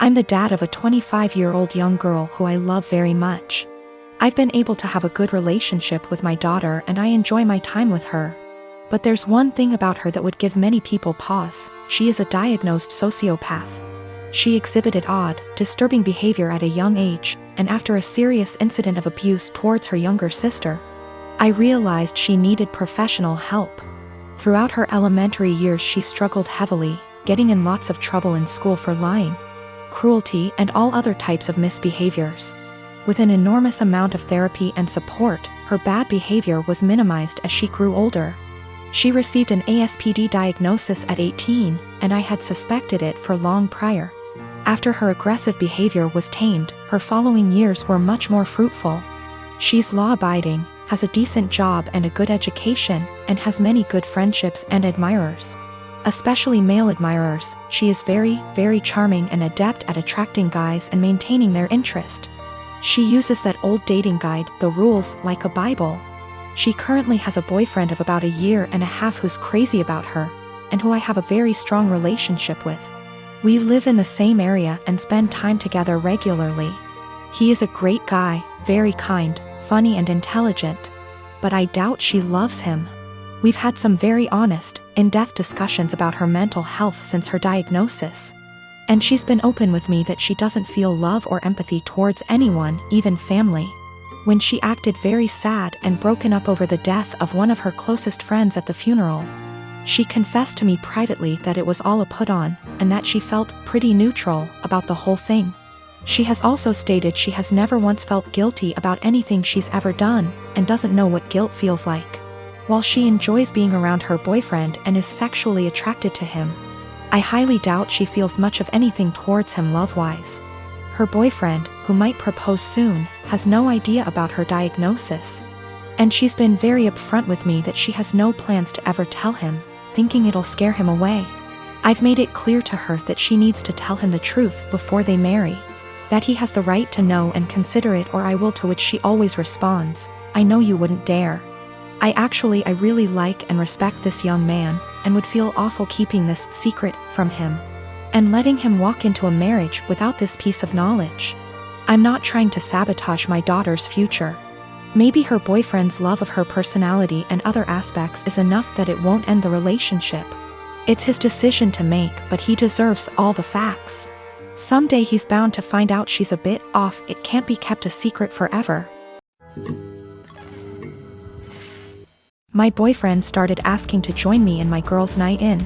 I'm the dad of a 25-year-old young girl who I love very much. I've been able to have a good relationship with my daughter and I enjoy my time with her. But there's one thing about her that would give many people pause: she is a diagnosed sociopath. She exhibited odd, disturbing behavior at a young age, and after a serious incident of abuse towards her younger sister, I realized she needed professional help. Throughout her elementary years she struggled heavily, getting in lots of trouble in school for lying, cruelty, and all other types of misbehaviors. With an enormous amount of therapy and support, her bad behavior was minimized as she grew older. She received an ASPD diagnosis at 18, and I had suspected it for long prior. After her aggressive behavior was tamed, her following years were much more fruitful. She's law-abiding, has a decent job and a good education, and has many good friendships and admirers. Especially male admirers. She is very, very charming and adept at attracting guys and maintaining their interest. She uses that old dating guide, The Rules, like a Bible. She currently has a boyfriend of about a year and a half who's crazy about her, and who I have a very strong relationship with. We live in the same area and spend time together regularly. He is a great guy, very kind, funny and intelligent. But I doubt she loves him. We've had some very honest, in-depth discussions about her mental health since her diagnosis. And she's been open with me that she doesn't feel love or empathy towards anyone, even family. When she acted very sad and broken up over the death of one of her closest friends at the funeral, she confessed to me privately that it was all a put-on, and that she felt pretty neutral about the whole thing. She has also stated she has never once felt guilty about anything she's ever done, and doesn't know what guilt feels like. While she enjoys being around her boyfriend and is sexually attracted to him, I highly doubt she feels much of anything towards him love-wise. Her boyfriend, who might propose soon, has no idea about her diagnosis. And she's been very upfront with me that she has no plans to ever tell him, thinking it'll scare him away. I've made it clear to her that she needs to tell him the truth before they marry. That he has the right to know and consider it, or I will, to which she always responds, "I know you wouldn't dare." I really like and respect this young man, and would feel awful keeping this secret from him, and letting him walk into a marriage without this piece of knowledge. I'm not trying to sabotage my daughter's future. Maybe her boyfriend's love of her personality and other aspects is enough that it won't end the relationship. It's his decision to make, but he deserves all the facts. Someday he's bound to find out she's a bit off. It can't be kept a secret forever. My boyfriend started asking to join me in my girls' night in.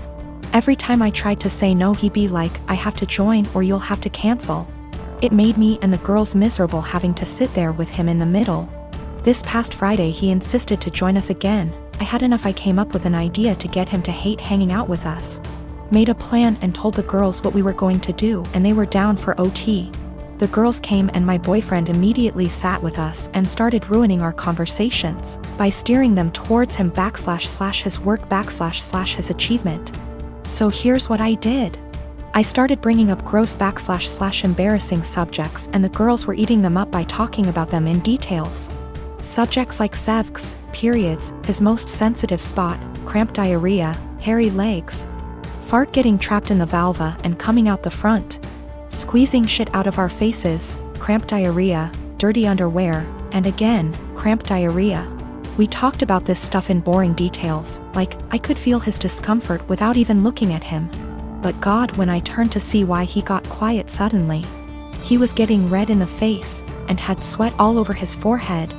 Every time I tried to say no, he'd be like, "I have to join or you'll have to cancel." It made me and the girls miserable having to sit there with him in the middle. This past Friday he insisted to join us again. I had enough. I came up with an idea to get him to hate hanging out with us. Made a plan and told the girls what we were going to do, and they were down for OT. The girls came and my boyfriend immediately sat with us and started ruining our conversations by steering them towards him / his work / his achievement. So here's what I did. I started bringing up gross / embarrassing subjects, and the girls were eating them up by talking about them in details. Subjects like sex, periods, his most sensitive spot, cramp diarrhea, hairy legs, fart getting trapped in the vulva and coming out the front, squeezing shit out of our faces, cramp diarrhea, dirty underwear, and again, cramp diarrhea. We talked about this stuff in boring details, like, I could feel his discomfort without even looking at him. But God, when I turned to see why, he got quiet suddenly. He was getting red in the face, and had sweat all over his forehead.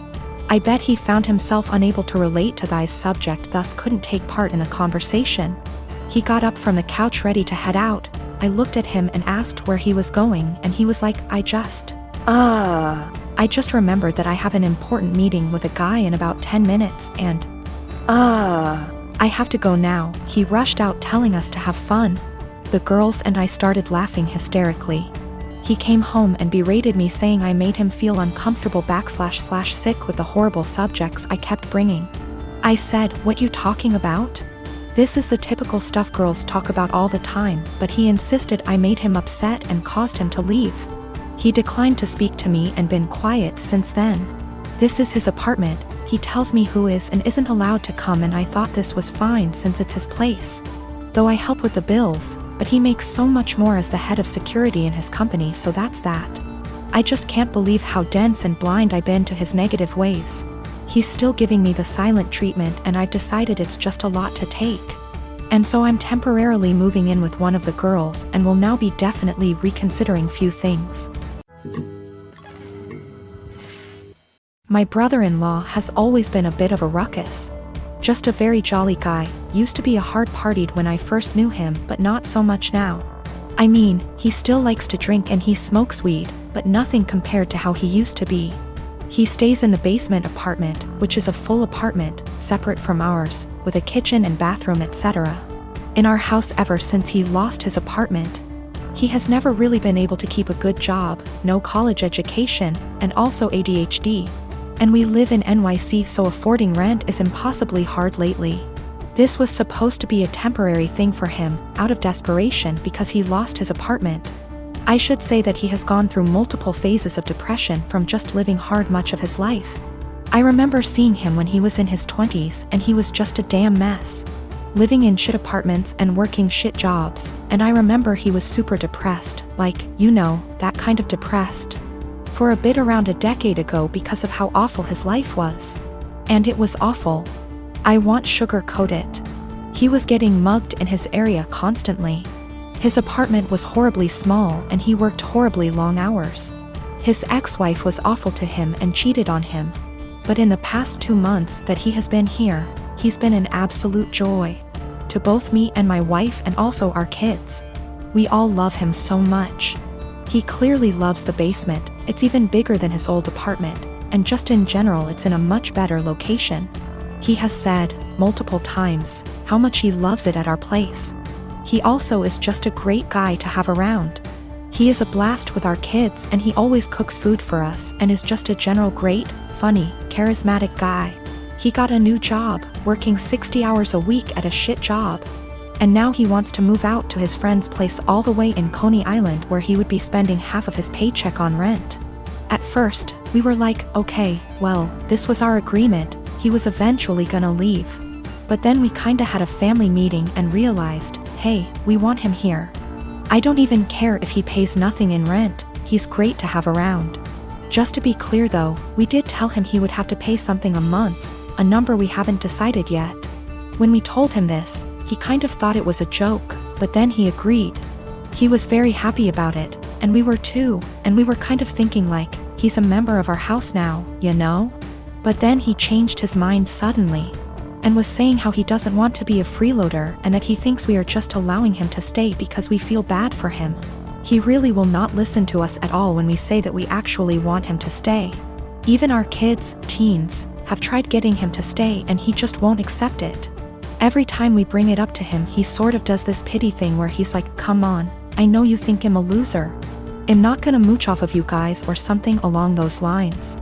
I bet he found himself unable to relate to this subject, thus couldn't take part in the conversation. He got up from the couch ready to head out. I looked at him and asked where he was going, and he was like, I just remembered that I have an important meeting with a guy in about 10 minutes, and I have to go now. He rushed out telling us to have fun. The girls and I started laughing hysterically. He came home and berated me, saying I made him feel uncomfortable / sick with the horrible subjects I kept bringing. I said, "What you talking about? This is the typical stuff girls talk about all the time," but he insisted I made him upset and caused him to leave. He declined to speak to me and been quiet since then. This is his apartment. He tells me who is and isn't allowed to come, and I thought this was fine since it's his place. Though I help with the bills, but he makes so much more as the head of security in his company, so that's that. I just can't believe how dense and blind I've been to his negative ways. He's still giving me the silent treatment, and I've decided it's just a lot to take. And so I'm temporarily moving in with one of the girls and will now be definitely reconsidering few things. My brother-in-law has always been a bit of a ruckus. Just a very jolly guy, used to be a hard-partied when I first knew him, but not so much now. I mean, he still likes to drink and he smokes weed, but nothing compared to how he used to be. He stays in the basement apartment, which is a full apartment, separate from ours, with a kitchen and bathroom, etc. In our house ever since he lost his apartment. He has never really been able to keep a good job, no college education, and also ADHD. And we live in NYC, so affording rent is impossibly hard lately. This was supposed to be a temporary thing for him, out of desperation because he lost his apartment. I should say that he has gone through multiple phases of depression from just living hard much of his life. I remember seeing him when he was in his 20s and he was just a damn mess. Living in shit apartments and working shit jobs, and I remember he was super depressed, like, you know, that kind of depressed. For a bit around a decade ago because of how awful his life was. And it was awful. I won't sugarcoat it. He was getting mugged in his area constantly. His apartment was horribly small and he worked horribly long hours. His ex-wife was awful to him and cheated on him. But in the past 2 months that he has been here, he's been an absolute joy. To both me and my wife and also our kids. We all love him so much. He clearly loves the basement, it's even bigger than his old apartment, and just in general it's in a much better location. He has said, multiple times, how much he loves it at our place. He also is just a great guy to have around. He is a blast with our kids and he always cooks food for us and is just a general great, funny, charismatic guy. He got a new job, working 60 hours a week at a shit job. And now he wants to move out to his friend's place all the way in Coney Island where he would be spending half of his paycheck on rent. At first, we were like, okay, well, this was our agreement, he was eventually gonna leave. But then we kinda had a family meeting and realized, hey, we want him here. I don't even care if he pays nothing in rent, he's great to have around. Just to be clear though, we did tell him he would have to pay something a month, a number we haven't decided yet. When we told him this, he kind of thought it was a joke, but then he agreed. He was very happy about it, and we were too, and we were kind of thinking like, he's a member of our house now, you know? But then he changed his mind suddenly, and was saying how he doesn't want to be a freeloader and that he thinks we are just allowing him to stay because we feel bad for him. He really will not listen to us at all when we say that we actually want him to stay. Even our kids, teens, have tried getting him to stay and he just won't accept it. Every time we bring it up to him he sort of does this pity thing where he's like, come on, I know you think I'm a loser. I'm not gonna mooch off of you guys or something along those lines.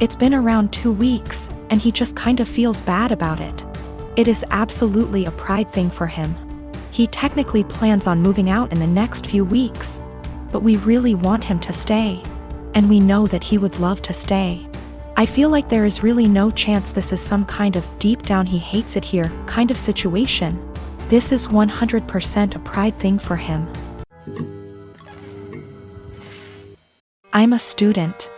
It's been around 2 weeks, and he just kind of feels bad about it. It is absolutely a pride thing for him. He technically plans on moving out in the next few weeks. But we really want him to stay. And we know that he would love to stay. I feel like there is really no chance this is some kind of deep down he hates it here kind of situation. This is 100% a pride thing for him. I'm a student.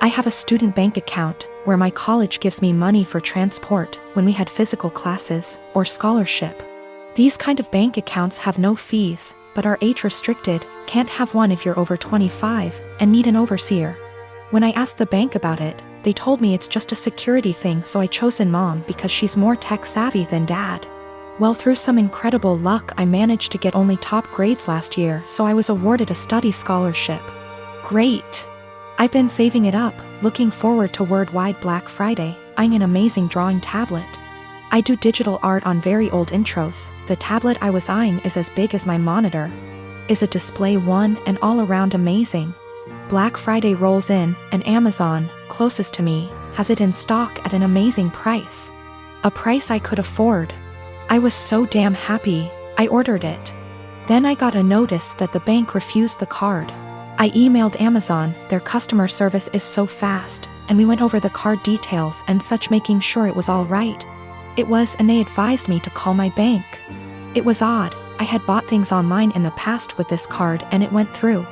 I have a student bank account where my college gives me money for transport when we had physical classes or scholarship. These kind of bank accounts have no fees, but are age restricted, can't have one if you're over 25, and need an overseer. When I asked the bank about it, they told me it's just a security thing, so I chosen mom because she's more tech savvy than dad. Well, through some incredible luck I managed to get only top grades last year, so I was awarded a study scholarship. Great! I've been saving it up, looking forward to Worldwide Black Friday, eyeing an amazing drawing tablet. I do digital art on very old intros. The tablet I was eyeing is as big as my monitor. Is a display one and all around amazing. Black Friday rolls in, and Amazon, closest to me, has it in stock at an amazing price. A price I could afford. I was so damn happy, I ordered it. Then I got a notice that the bank refused the card. I emailed Amazon, their customer service is so fast, and we went over the card details and such, making sure it was all right. It was, and they advised me to call my bank. It was odd, I had bought things online in the past with this card and it went through.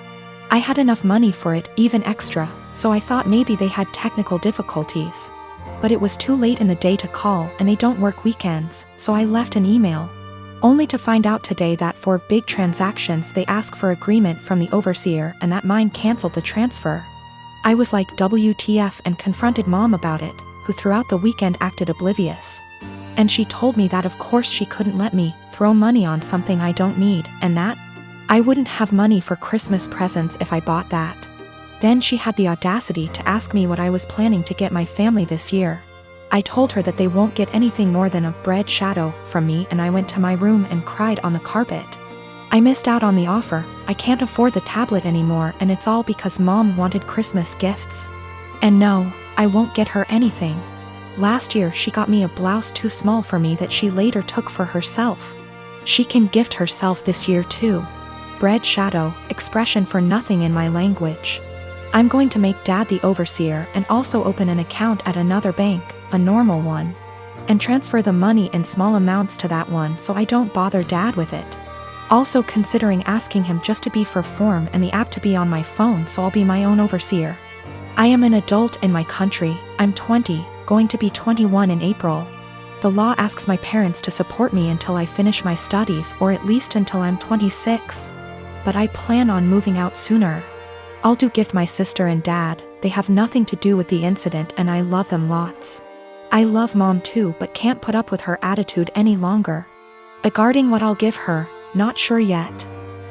I had enough money for it, even extra, so I thought maybe they had technical difficulties. But it was too late in the day to call and they don't work weekends, so I left an email. Only to find out today that for big transactions they ask for agreement from the overseer and that mine canceled the transfer. I was like WTF and confronted Mom about it, who throughout the weekend acted oblivious. And she told me that of course she couldn't let me throw money on something I don't need and that I wouldn't have money for Christmas presents if I bought that. Then she had the audacity to ask me what I was planning to get my family this year. I told her that they won't get anything more than a bread shadow from me and I went to my room and cried on the carpet. I missed out on the offer, I can't afford the tablet anymore and it's all because Mom wanted Christmas gifts. And no, I won't get her anything. Last year she got me a blouse too small for me that she later took for herself. She can gift herself this year too. Bread shadow, expression for nothing in my language. I'm going to make Dad the overseer and also open an account at another bank, a normal one, and transfer the money in small amounts to that one so I don't bother Dad with it. Also considering asking him just to be for form and the app to be on my phone so I'll be my own overseer. I am an adult in my country, I'm 20, going to be 21 in April. The law asks my parents to support me until I finish my studies or at least until I'm 26. But I plan on moving out sooner. I'll do gift my sister and Dad, they have nothing to do with the incident and I love them lots. I love Mom too but can't put up with her attitude any longer. Regarding what I'll give her, not sure yet.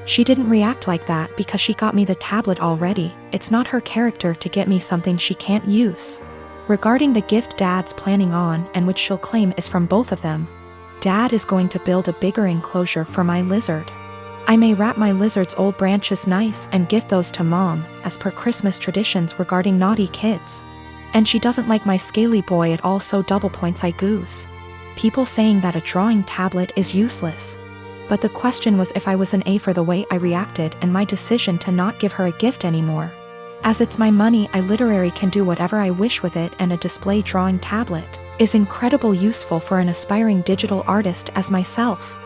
She didn't react like that because she got me the tablet already, it's not her character to get me something she can't use. Regarding the gift Dad's planning on and which she'll claim is from both of them. Dad is going to build a bigger enclosure for my lizard. I may wrap my lizard's old branches nice and gift those to Mom, as per Christmas traditions regarding naughty kids. And she doesn't like my scaly boy at all so double points I goose. People saying that a drawing tablet is useless. But the question was if I was an A for the way I reacted and my decision to not give her a gift anymore. As it's my money I literally can do whatever I wish with it and a display drawing tablet is incredibly useful for an aspiring digital artist as myself.